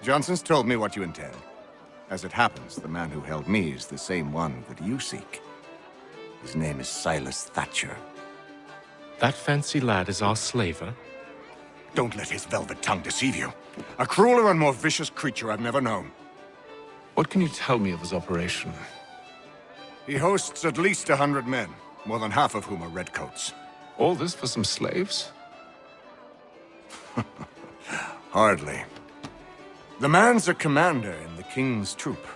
Johnson's told me what you intend. As it happens, the man who held me is the same one that you seek. His name is Silas Thatcher. That fancy lad is our slaver? Don't let his velvet tongue deceive you. A crueler and more vicious creature I've never known. What can you tell me of his operation? He hosts at least 100 men, more than half of whom are redcoats. All this for some slaves? Hardly. The man's a commander in the King's troop,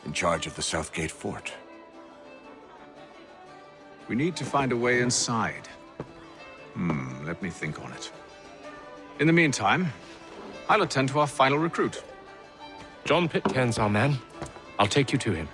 in charge of the Southgate Fort. We need to find a way inside. Let me think on it. In the meantime, I'll attend to our final recruit. John Pitcairn's our man. I'll take you to him.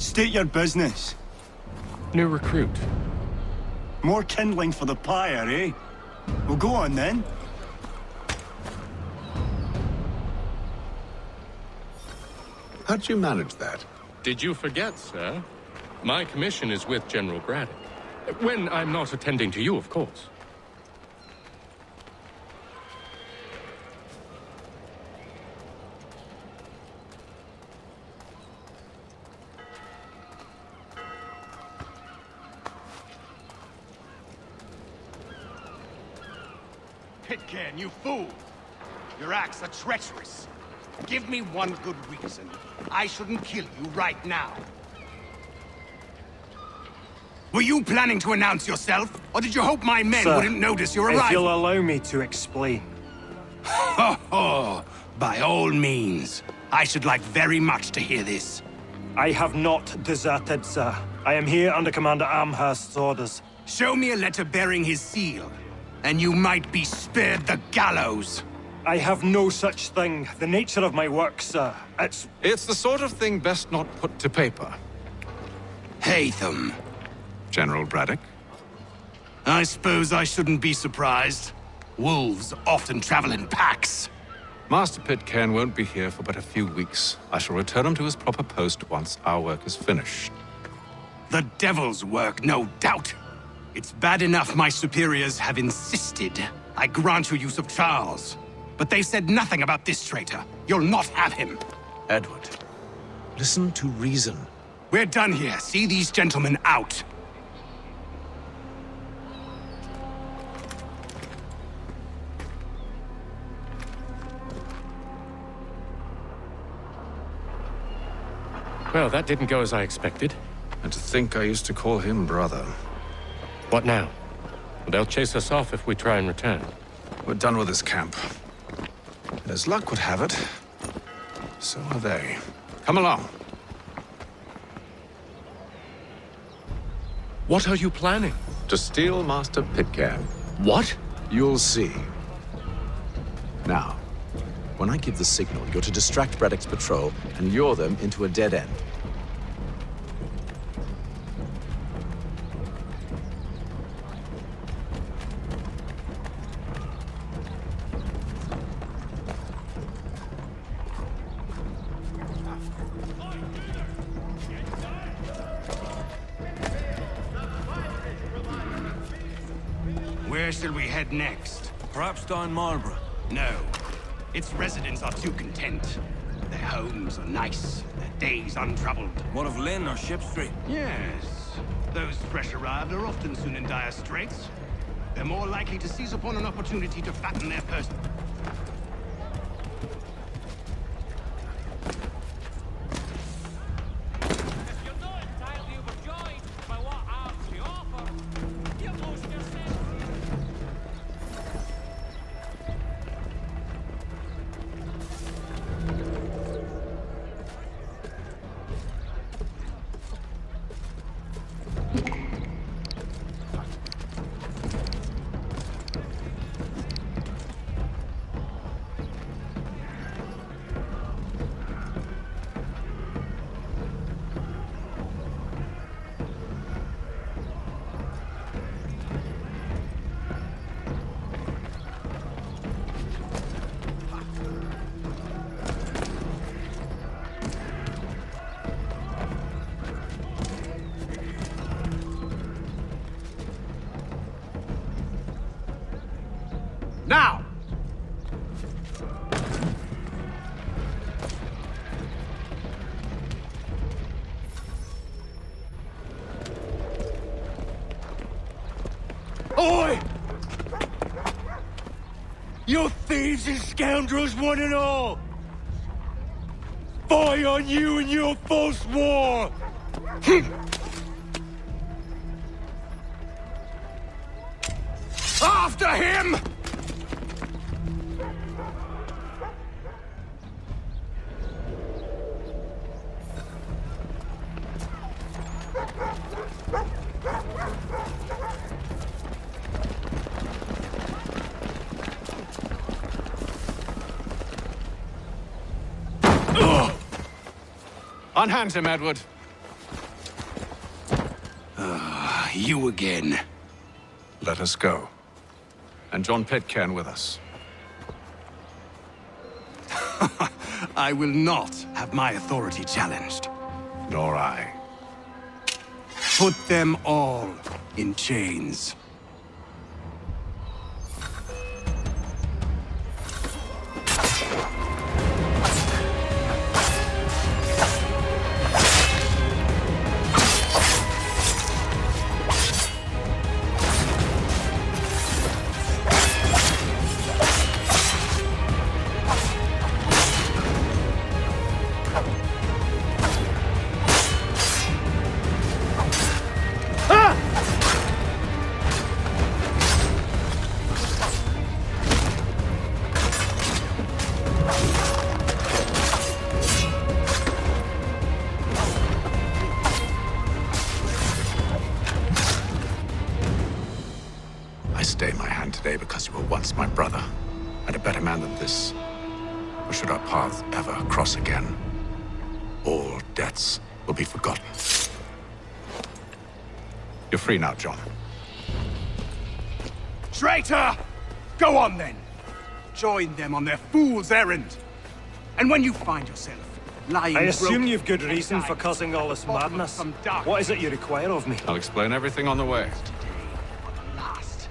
State your business. New recruit. More kindling for the pyre, eh? Well, go on then. How'd you manage that? Did you forget, sir? My commission is with General Braddock. When I'm not attending to you, of course. Pitcairn, you fool! Your acts are treacherous. Give me one good reason I shouldn't kill you right now. Were you planning to announce yourself, or did you hope my men Sir, wouldn't notice your if arrival? you'll allow me to explain. Ho ho! By all means. I should like very much to hear this. I have not deserted, sir. I am here under Commander Amherst's orders. Show me a letter bearing his seal, and you might be spared the gallows. I have no such thing. The nature of my work, sir, It's the sort of thing best not put to paper. Hatham. General Braddock? I suppose I shouldn't be surprised. Wolves often travel in packs. Master Pitcairn won't be here for but a few weeks. I shall return him to his proper post once our work is finished. The devil's work, no doubt. It's bad enough my superiors have insisted I grant you use of Charles. But they said nothing about this traitor. You'll not have him. Edward, listen to reason. We're done here. See these gentlemen out. Well, that didn't go as I expected. And to think I used to call him brother. What now? They'll chase us off if we try and return. We're done with this camp. And as luck would have it, so are they. Come along. What are you planning? To steal Master Pitcairn. What? You'll see. Now, when I give the signal, you're to distract Braddock's patrol and lure them into a dead end. Where shall we head next? Perhaps down Marlborough. No. Its residents are too content. Their homes are nice, their days untroubled. What of Lynn or Ship Street? Yes. Those fresh arrived are often soon in dire straits. They're more likely to seize upon an opportunity to fatten their purse. Now! Oi! You thieves and scoundrels, one and all! Fie on you and your false war! After him! Unhand him, Edward. you again. Let us go. And John Pitcairn with us. I will not have my authority challenged. Nor I. Put them all in chains. I stay my hand today because you were once my brother, and a better man than this. Or should our paths ever cross again, all debts will be forgotten. You're free now, John. Traitor! Go on then. Join them on their fool's errand. And when you find yourself lying I assume broken you've good reason and for causing all this madness. some dark What is it you require of me? I'll explain everything on the way. last.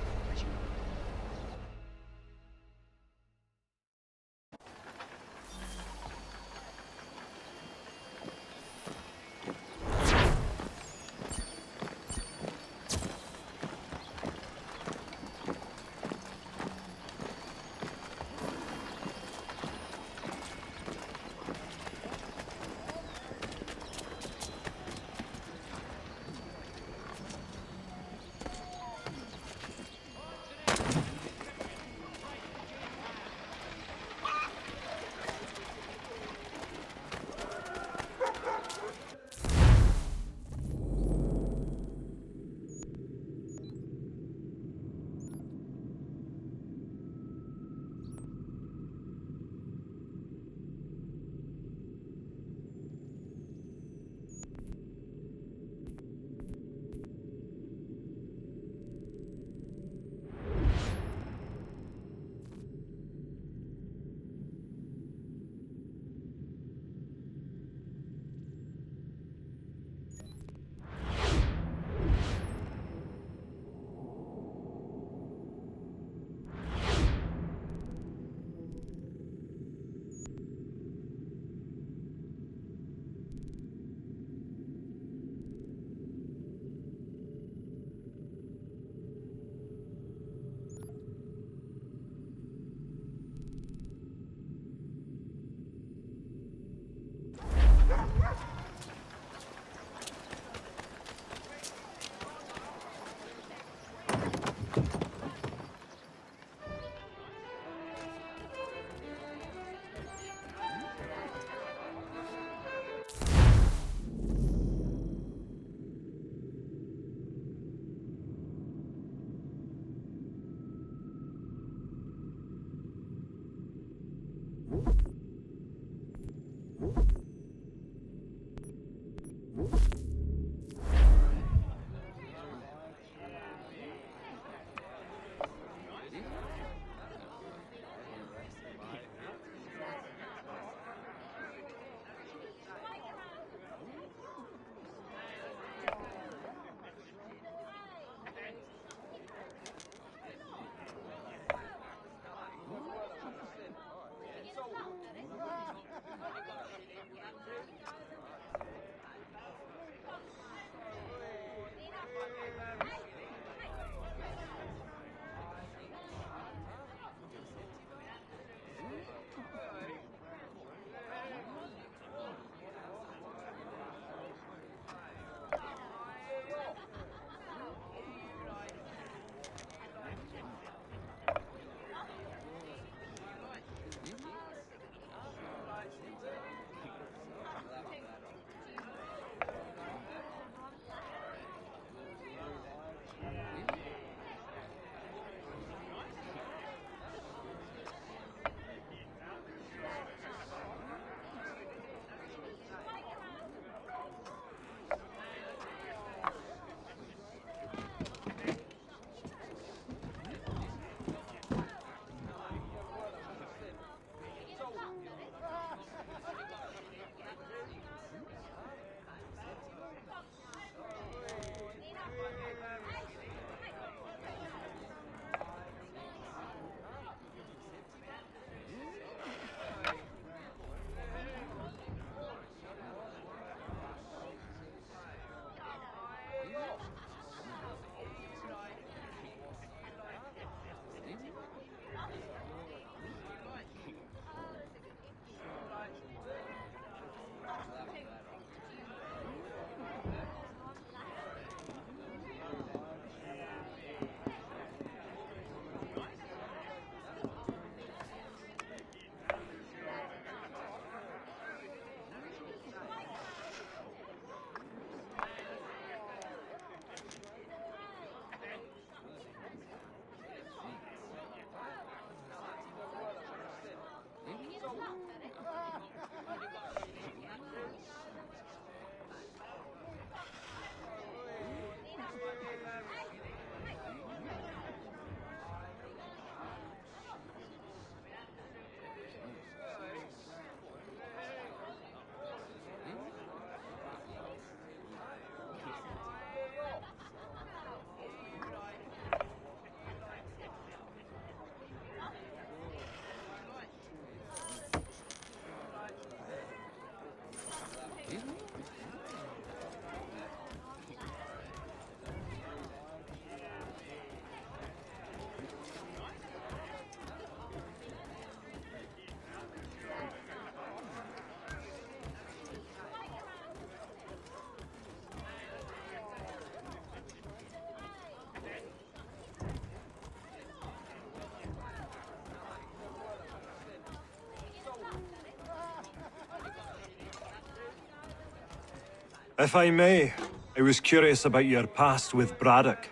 If I may, I was curious about your past with Braddock.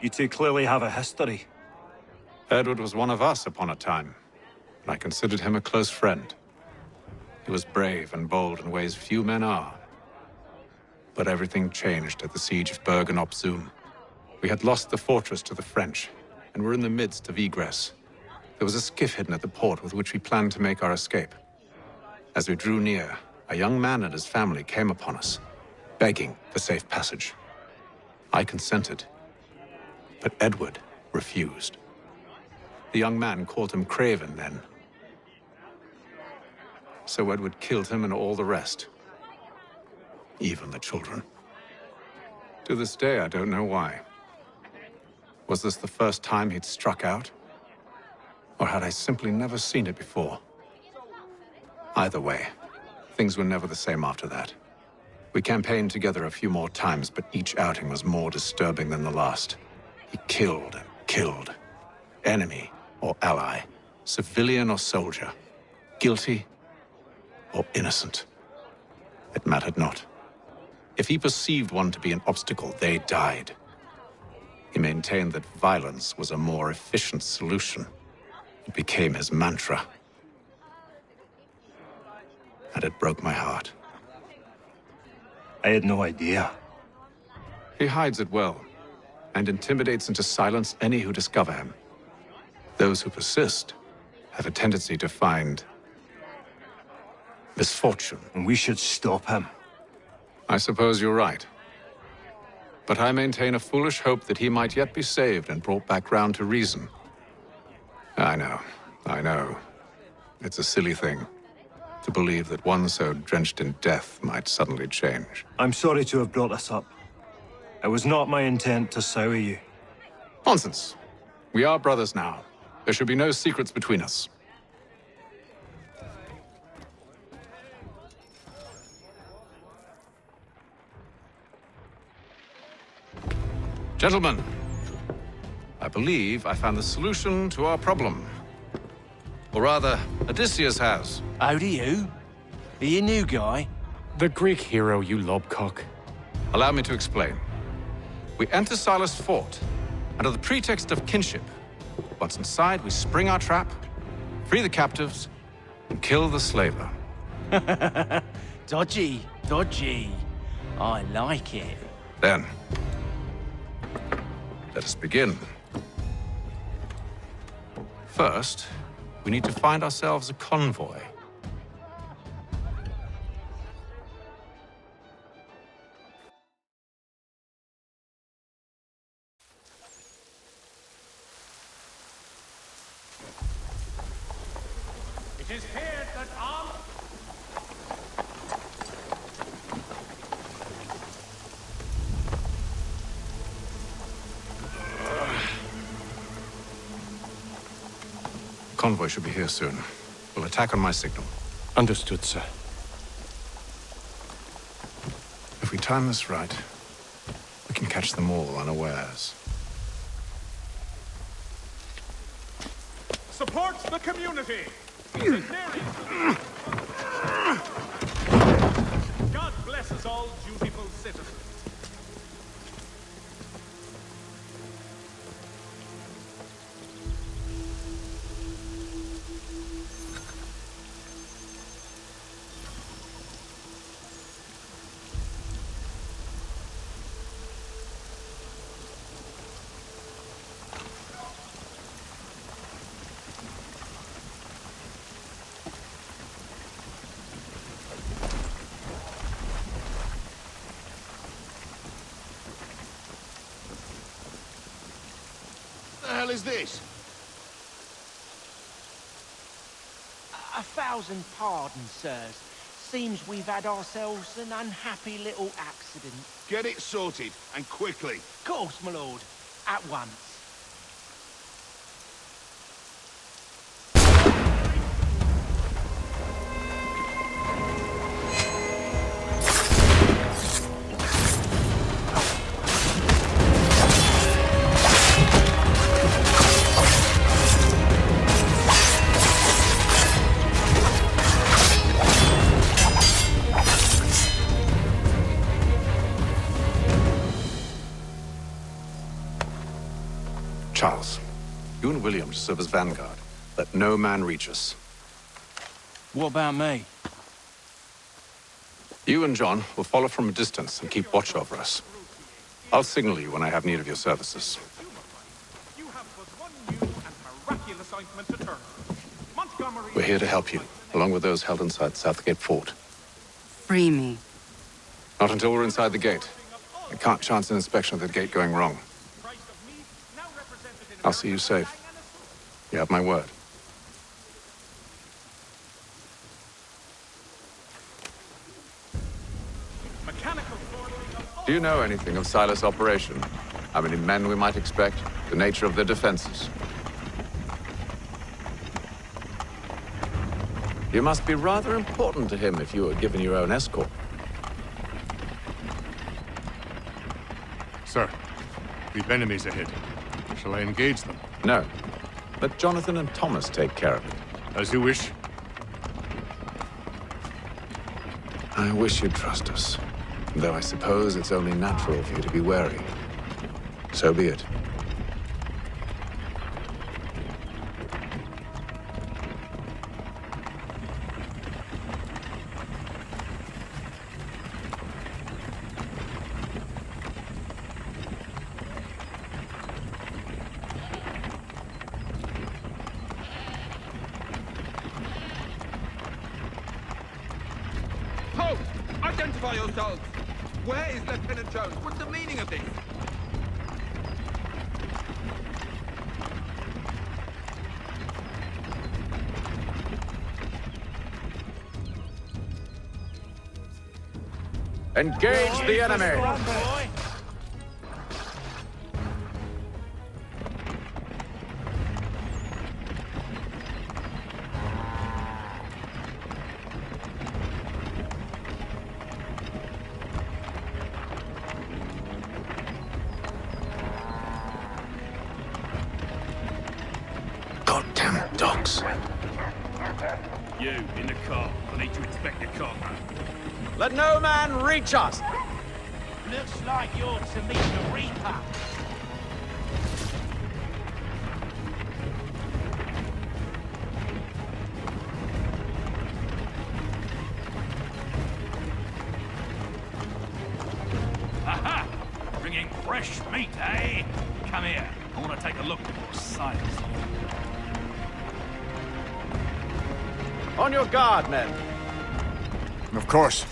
You two clearly have a history. Edward was one of us upon a time, and I considered him a close friend. He was brave and bold in ways few men are. But everything changed at the siege of Bergen-op Zoom. We had lost the fortress to the French, and were in the midst of egress. There was a skiff hidden at the port with which we planned to make our escape. As we drew near, a young man and his family came upon us, begging for safe passage. I consented, but Edward refused. The young man called him Craven then. So Edward killed him and all the rest, even the children. To this day, I don't know why. Was this the first time he'd struck out? Or had I simply never seen it before? Either way, things were never the same after that. We campaigned together a few more times, but each outing was more disturbing than the last. He killed and killed. Enemy or ally, civilian or soldier, guilty or innocent. It mattered not. If he perceived one to be an obstacle, they died. He maintained that violence was a more efficient solution. It became his mantra. And it broke my heart. I had no idea. He hides it well, and intimidates into silence any who discover him. Those who persist have a tendency to find misfortune. And we should stop him. I suppose you're right. But I maintain a foolish hope that he might yet be saved and brought back round to reason. I know. It's a silly thing to believe that one so drenched in death might suddenly change. I'm sorry to have brought this up. It was not my intent to sour you. Nonsense. We are brothers now. There should be no secrets between us. Gentlemen, I believe I found the solution to our problem. Or rather, Odysseus has. How do you? Are you a new guy? The Greek hero, you lobcock. Allow me to explain. We enter Silas' fort, under the pretext of kinship. Once inside, we spring our trap, free the captives, and kill the slaver. Dodgy, dodgy. I like it. Then, let us begin. First, we need to find ourselves a convoy. It is here that arm... Convoy should be here soon. We'll attack on my signal. Understood, sir. If we time this right, we can catch them all unawares. Support the community! God bless us all, dutiful citizens. What the hell is this? 1,000 pardons, sirs. Seems we've had ourselves an unhappy little accident. Get it sorted, and quickly. Course, my lord. At once. Charles, you and William serve as vanguard. Let no man reach us. What about me? You and John will follow from a distance and keep watch over us. I'll signal you when I have need of your services. You have but one new and miraculous ointment to turn. Montgomery. We're here to help you, along with those held inside Southgate Fort. Free me. Not until we're inside the gate. I can't chance an inspection of the gate going wrong. I'll see you safe. You have my word. Do you know anything of Silas' operation? How many men we might expect? The nature of their defenses? You must be rather important to him if you were given your own escort. Sir, we've enemies ahead. Shall I engage them? No. Let Jonathan and Thomas take care of it. As you wish. I wish you'd trust us. Though I suppose it's only natural for you to be wary. So be it. Halt! Identify yourselves! Where is Lieutenant Jones? What's the meaning of this? Engage the enemy! Goddamn dogs. You, in the car. I need to inspect the cargo. Let no man reach us! Looks like you're to meet the Reaper. Aha! Bringing fresh meat, eh? Come here. I want to take a look at your sights. On your guard, men! Of course.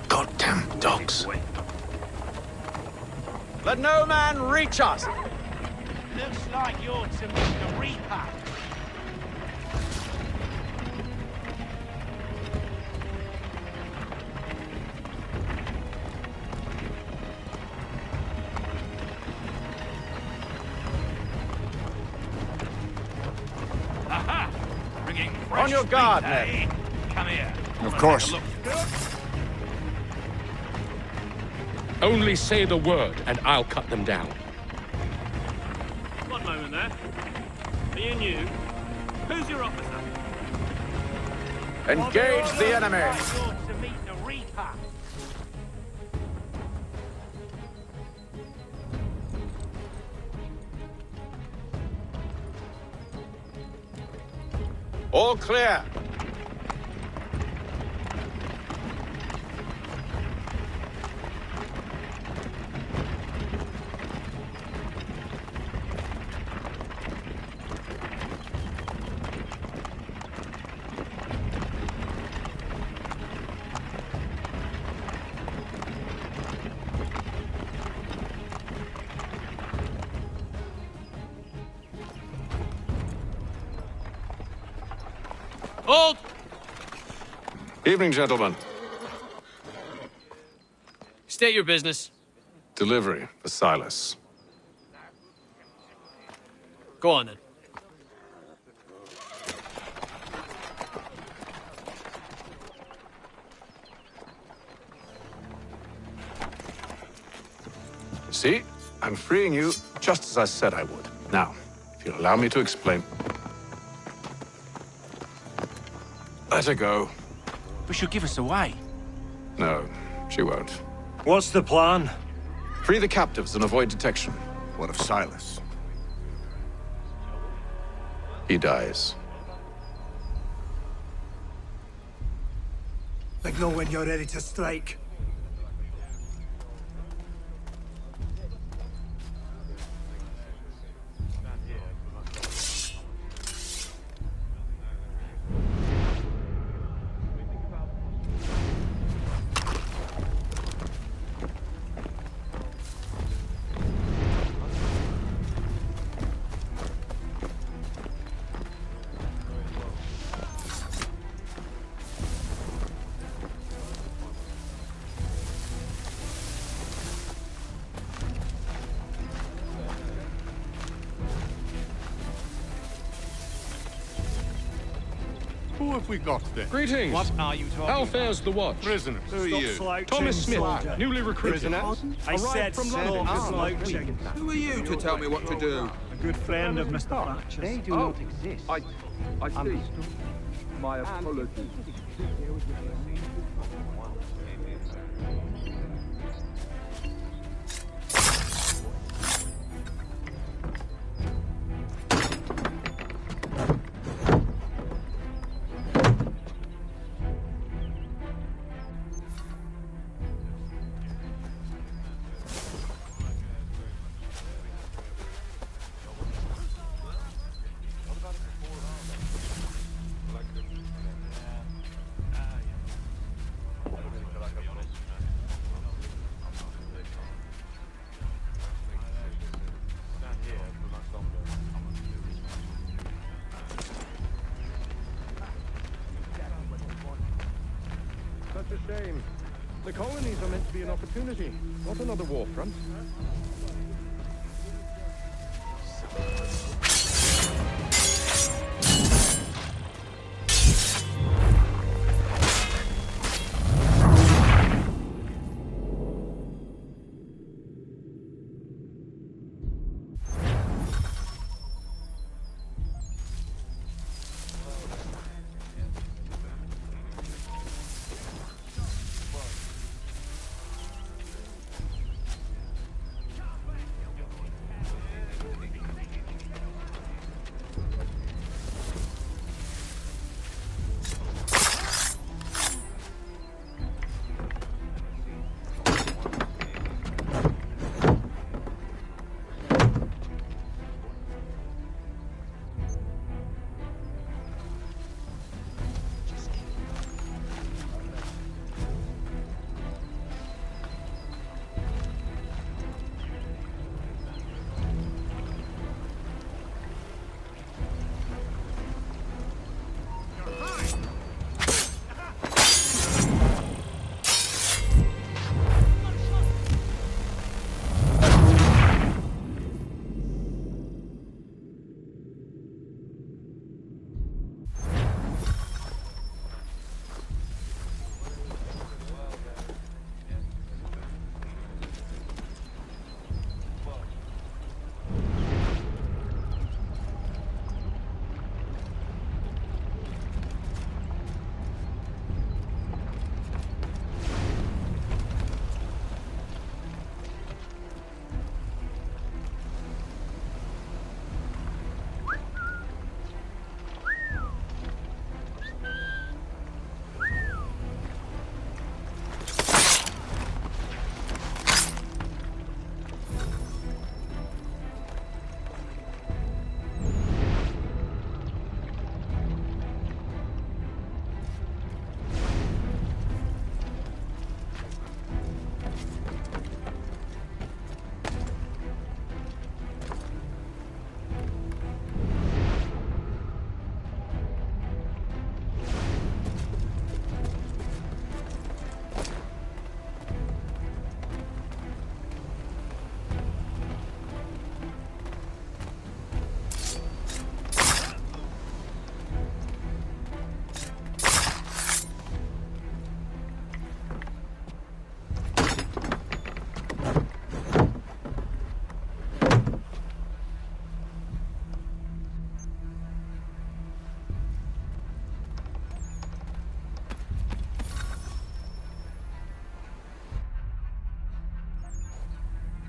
Goddamn dogs. Let no man reach us! Looks like you're to meet the Reaper. Aha! Bringing fresh On your guard, meat, men. eh? Come here. I Of wanna course. take a look. Only say the word, and I'll cut them down. One moment there. Are you new? Who's your officer? Engage the enemy! Looks like you're to meet the Reaper. All clear! Hold! Evening, gentlemen. State your business. Delivery for Silas. Go on, then. See? I'm freeing you just as I said I would. Now, if you'll allow me to explain... Let her go. But she'll give us away. No, she won't. What's the plan? Free the captives and avoid detection. What of Silas? He dies. Signal when you're ready to strike. Who have we got there? Greetings. What are you talking How fares the watch? Prisoners. Who are you? Thomas Smith, newly recruited. I said from stop London. slouching. Who are you to tell me what to do? A good friend of Mr. Thatcher's. They do not exist. I see. My apologies. Such a shame. The colonies are meant to be an opportunity, not another war front.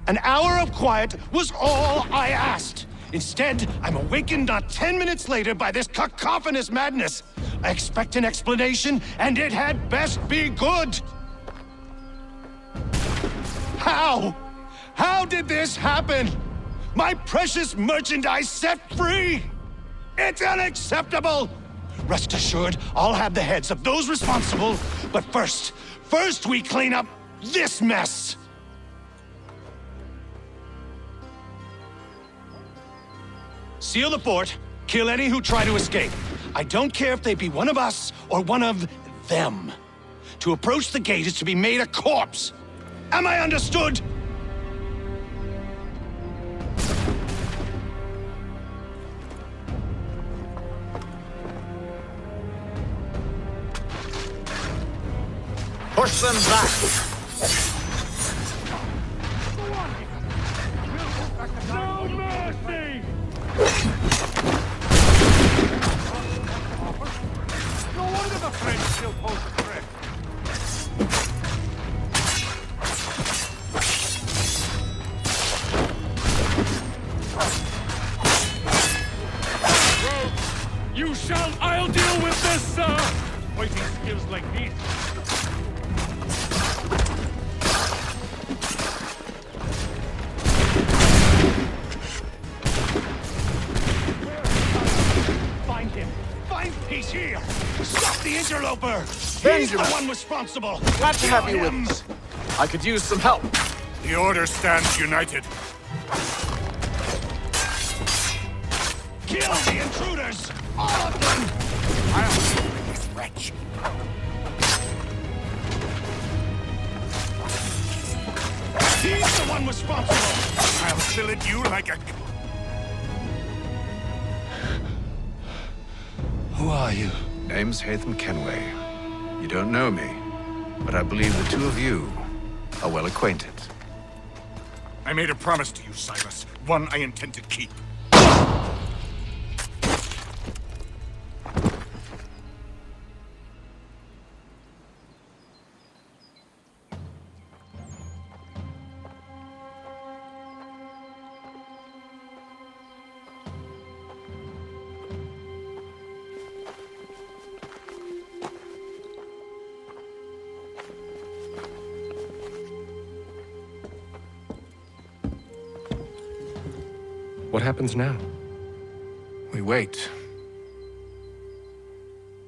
An hour of quiet was all I asked. Instead, I'm awakened not 10 minutes later by this cacophonous madness. I expect an explanation, and it had best be good. How? How did this happen? My precious merchandise set free? It's unacceptable! Rest assured, I'll have the heads of those responsible, but first we clean up this mess! Seal the fort, kill any who try to escape. I don't care if they be one of us or one of them. To approach the gate is to be made a corpse. Am I understood? Push them back! No mercy! No wonder the French still pose a threat. You shall... I'll deal with this, sir! Fighting skills like these. Find him! Find He's here! Stop the interloper! He's Benjamin. the one responsible! Glad to have you Kill with him. us. I could use some help. The Order stands united. Kill the intruders! All of them! I'll deal with this wretch. He's the one responsible! I'll fillet you like a... Who are you? Name's Hatham Kenway. You don't know me, but I believe the two of you are well acquainted. I made a promise to you, Silas. One I intend to keep. What happens now? We wait.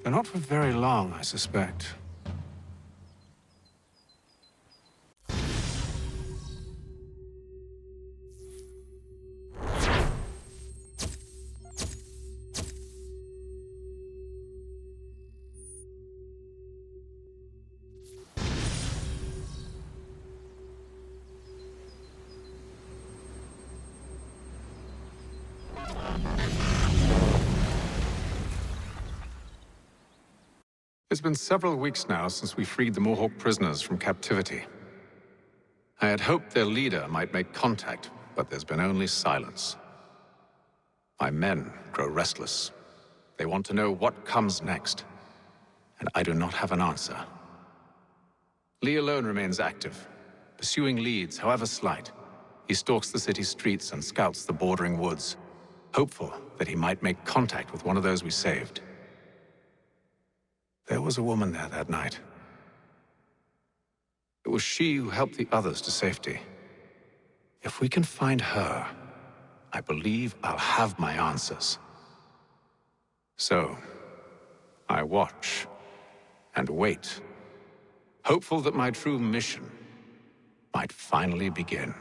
They're not for very long, I suspect. It's been several weeks now since we freed the Mohawk prisoners from captivity. I had hoped their leader might make contact, but there's been only silence. My men grow restless. They want to know what comes next, and I do not have an answer. Lee alone remains active, pursuing leads, however slight. He stalks the city streets and scouts the bordering woods, hopeful that he might make contact with one of those we saved. There was a woman there that night. It was she who helped the others to safety. If we can find her, I believe I'll have my answers. So, I watch and wait, hopeful that my true mission might finally begin.